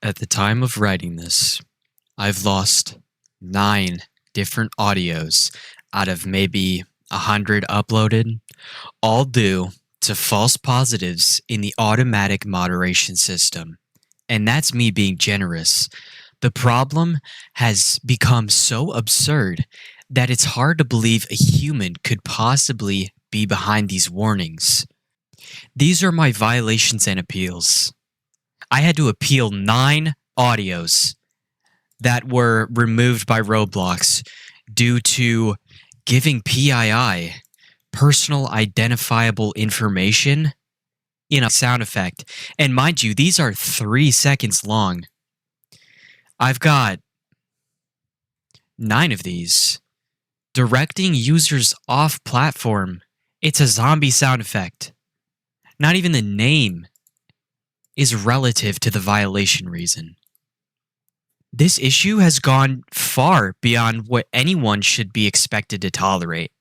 At the time of writing this, I've lost 9 different audios out of maybe 100 uploaded, all due to false positives in the automatic moderation system. And that's me being generous. The problem has become so absurd that it's hard to believe a human could possibly be behind these warnings. These are my violations and appeals. I had to appeal 9 audios that were removed by Roblox due to giving PII, personal identifiable information, in a sound effect. And mind you, these are 3 seconds long. I've got 9 of these. Directing users off platform. It's a zombie sound effect. Not even the name is relative to the violation reason. This issue has gone far beyond what anyone should be expected to tolerate.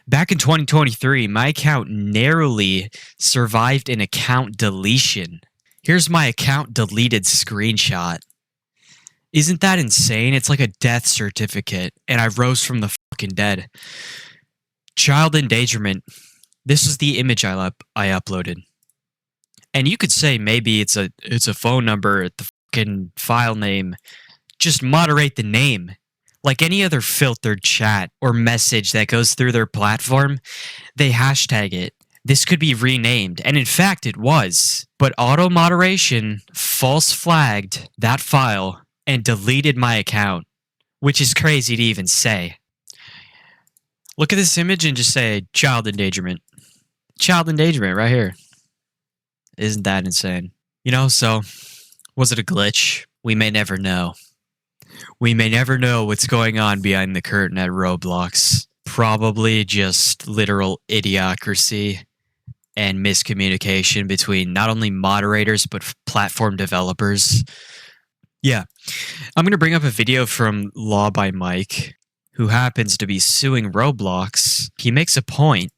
Back in 2023, my account narrowly survived an account deletion. Here's my account deleted screenshot. Isn't that insane? It's like a death certificate, and I rose from the fucking dead. Child endangerment. This is the image I uploaded. And you could say maybe it's a phone number, the fucking file name. Just moderate the name. Like any other filtered chat or message that goes through their platform, they hashtag it. This could be renamed, and in fact it was. But auto moderation false flagged that file and deleted my account, which is crazy to even say. Look at this image and just say child endangerment. Child endangerment right here. Isn't that insane? So was it a glitch? We may never know. We may never know what's going on behind the curtain at Roblox. Probably just literal idiocracy and miscommunication between not only moderators but platform developers. Yeah. I'm going to bring up a video from Law by Mike, who happens to be suing Roblox. He makes a point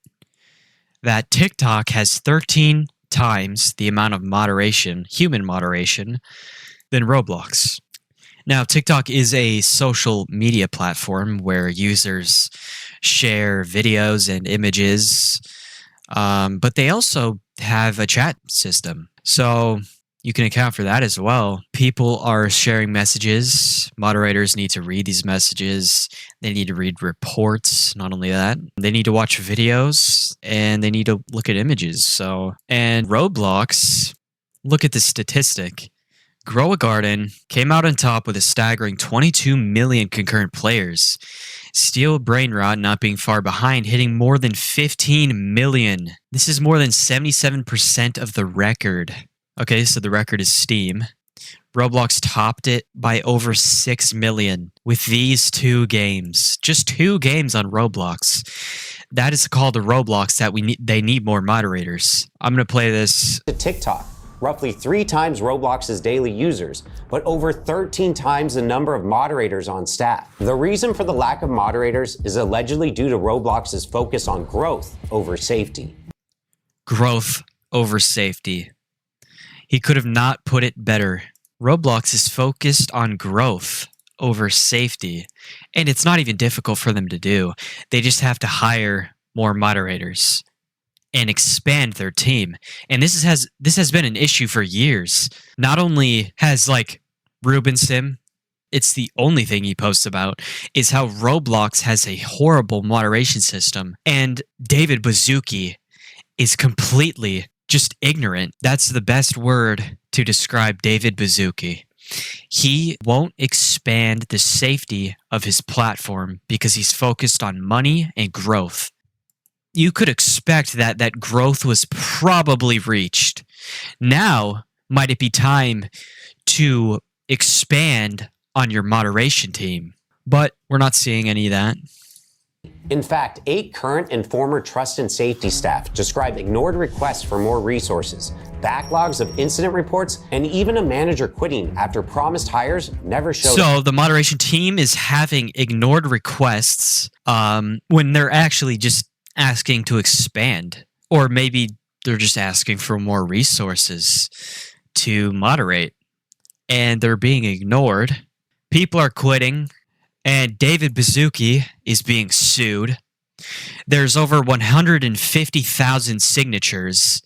that TikTok has 13 times the amount of moderation, human moderation, than Roblox. Now, TikTok is a social media platform where users share videos and images, but they also have a chat system. So you can account for that as well. People are sharing messages. Moderators need to read these messages. They need to read reports. Not only that, they need to watch videos and they need to look at images. And Roblox, look at the statistic. Grow a Garden came out on top with a staggering 22 million concurrent players. Steel Brain Rot not being far behind, hitting more than 15 million. This is more than 77% of the record. Okay, so the record is Steam. Roblox topped it by over 6 million with these 2 games. Just 2 games on Roblox. That is a call to Roblox that they need more moderators. I'm going to play this. TikTok. Roughly 3 times Roblox's daily users, but over 13 times the number of moderators on staff. The reason for the lack of moderators is allegedly due to Roblox's focus on growth over safety. Growth over safety. He could have not put it better. Roblox is focused on growth over safety, and it's not even difficult for them to do. They just have to hire more moderators and expand their team. And this has been an issue for years. Not only has Ruben Sim, it's the only thing he posts about, is how Roblox has a horrible moderation system. And David Bazuki is completely just ignorant. That's the best word to describe David Bazuki. He won't expand the safety of his platform because he's focused on money and growth. You could expect that growth was probably reached. Now, might it be time to expand on your moderation team? But we're not seeing any of that. In fact, 8 current and former trust and safety staff describe ignored requests for more resources, backlogs of incident reports, and even a manager quitting after promised hires never showed up. So the moderation team is having ignored requests when they're actually just asking to expand, or maybe they're just asking for more resources to moderate. and they're being ignored. People are quitting, and David Baszucki is being sued. There's over 150,000 signatures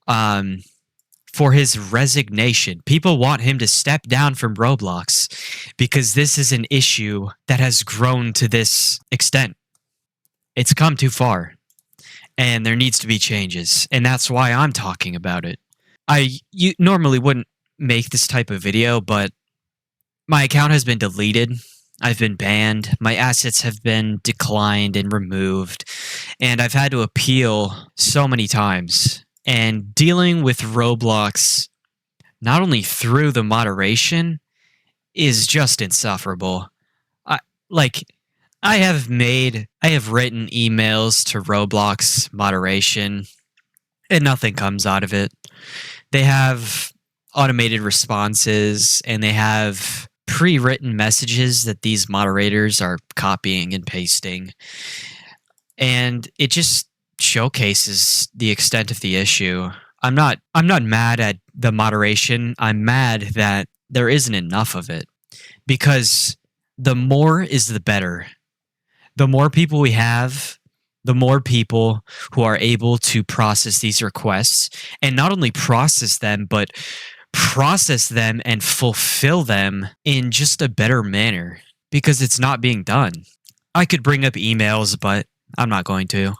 for his resignation. People want him to step down from Roblox because this is an issue that has grown to this extent. It's come too far, and there needs to be changes, and that's why I'm talking about it. You normally wouldn't make this type of video, but my account has been deleted. I've been banned. My assets have been declined and removed, and I've had to appeal so many times. And dealing with Roblox, not only through the moderation, is just insufferable. I have written emails to Roblox moderation, and nothing comes out of it. They have automated responses, and they have pre-written messages that these moderators are copying and pasting. And it just showcases the extent of the issue. I'm not mad at the moderation. I'm mad that there isn't enough of it, because the more is the better. The more people we have, the more people who are able to process these requests, and not only process them, but process them and fulfill them in just a better manner, because it's not being done. I could bring up emails, but I'm not going to.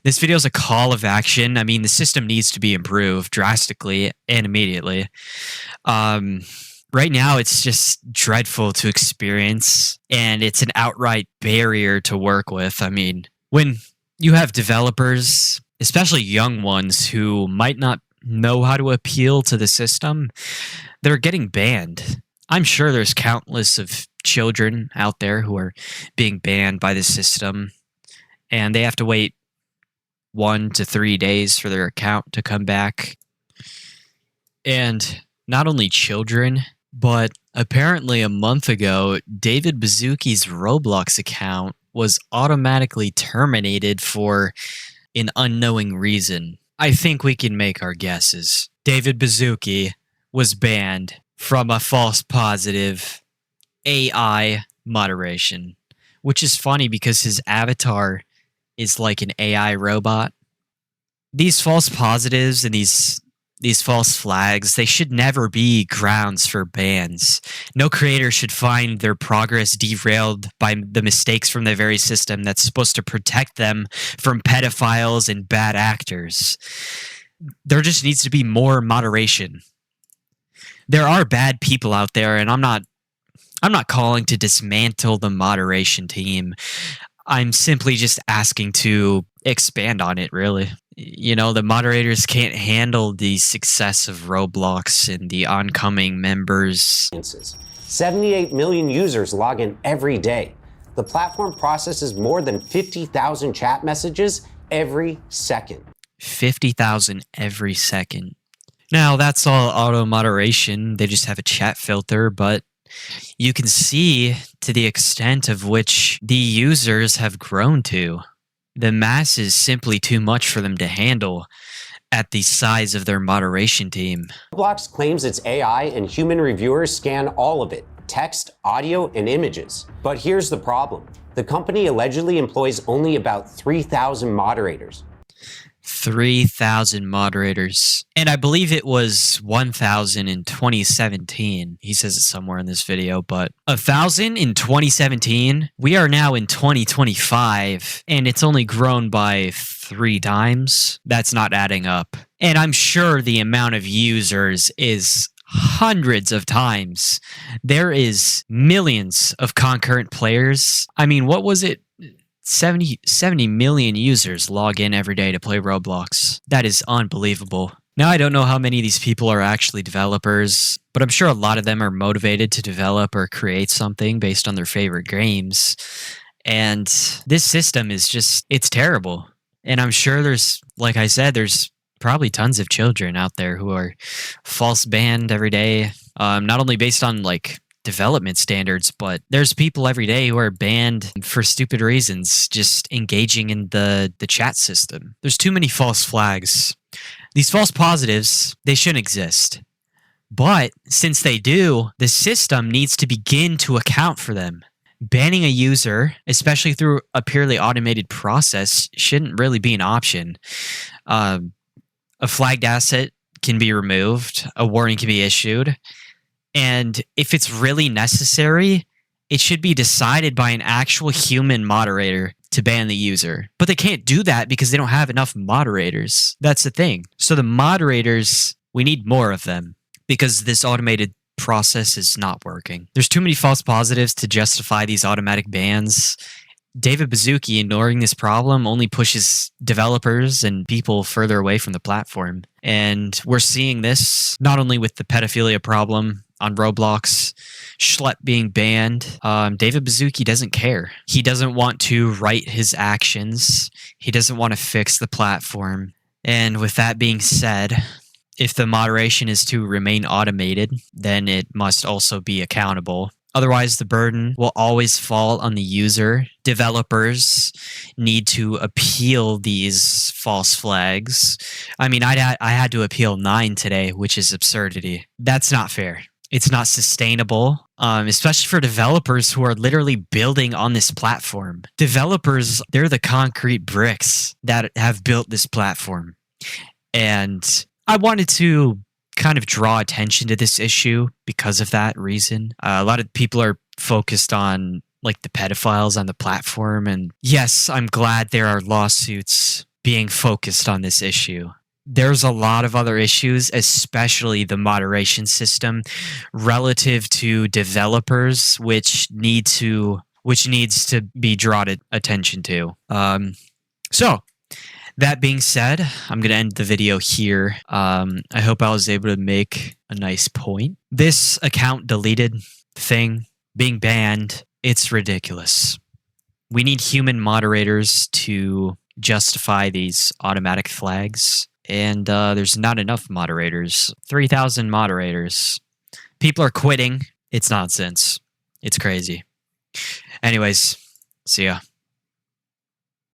This video is a call of action. I mean, the system needs to be improved drastically and immediately. Right now, it's just dreadful to experience, and it's an outright barrier to work with. I mean, when you have developers, especially young ones, who might not know how to appeal to the system, they're getting banned. I'm sure there's countless of children out there who are being banned by the system, and they have to wait 1 to 3 days for their account to come back. And not only children, but apparently a month ago, David Baszucki's Roblox account was automatically terminated for an unknowing reason. I think we can make our guesses. David Baszucki was banned from a false positive AI moderation, which is funny because his avatar is like an AI robot. These false positives and these false flags, they should never be grounds for bans. No creator should find their progress derailed by the mistakes from the very system that's supposed to protect them from pedophiles and bad actors. There just needs to be more moderation. There are bad people out there, and I'm not calling to dismantle the moderation team. I'm simply just asking to expand on it, really. You know, the moderators can't handle the success of Roblox and the oncoming members. 78 million users log in every day. The platform processes more than 50,000 chat messages every second. 50,000 every second. Now, that's all auto moderation. They just have a chat filter, but you can see to the extent of which the users have grown to. The mass is simply too much for them to handle at the size of their moderation team. Roblox claims its AI and human reviewers scan all of it: text, audio, and images. But here's the problem. The company allegedly employs only about 3,000 moderators. 3,000 moderators. And I believe it was 1,000 in 2017. He says it somewhere in this video, but 1,000 in 2017. We are now in 2025, and it's only grown by 3 times. That's not adding up. And I'm sure the amount of users is hundreds of times. There is millions of concurrent players. I mean, what was it? 70 million users log in every day to play Roblox. That is unbelievable. Now, I don't know how many of these people are actually developers, but I'm sure a lot of them are motivated to develop or create something based on their favorite games. And this system is just, it's terrible. And I'm sure there's, like I said, there's probably tons of children out there who are false banned every day, not only based on like development standards, but there's people every day who are banned for stupid reasons, just engaging in the chat system. There's too many false flags. These false positives, they shouldn't exist. But since they do, the system needs to begin to account for them. Banning a user, especially through a purely automated process, shouldn't really be an option. A flagged asset can be removed, a warning can be issued, and if it's really necessary, it should be decided by an actual human moderator to ban the user. But they can't do that because they don't have enough moderators. That's the thing. So the moderators, we need more of them because this automated process is not working. There's too many false positives to justify these automatic bans. David Baszucki ignoring this problem only pushes developers and people further away from the platform. And we're seeing this not only with the pedophilia problem on Roblox, Schlep being banned. David Baszucki doesn't care. He doesn't want to right his actions. He doesn't want to fix the platform. And with that being said, if the moderation is to remain automated, then it must also be accountable. Otherwise, the burden will always fall on the user. Developers need to appeal these false flags. I mean, I had to appeal 9 today, which is absurdity. That's not fair. It's not sustainable, especially for developers who are literally building on this platform. Developers, they're the concrete bricks that have built this platform. And I wanted to kind of draw attention to this issue because of that reason. A lot of people are focused on like the pedophiles on the platform. And yes, I'm glad there are lawsuits being focused on this issue. There's a lot of other issues, especially the moderation system relative to developers, which needs to be drawn attention to. So that being said, I'm going to end the video here. I hope I was able to make a nice point. This account deleted thing being banned, it's ridiculous. We need human moderators to justify these automatic flags. And there's not enough moderators. 3,000 moderators. People are quitting. It's nonsense. It's crazy. Anyways, see ya.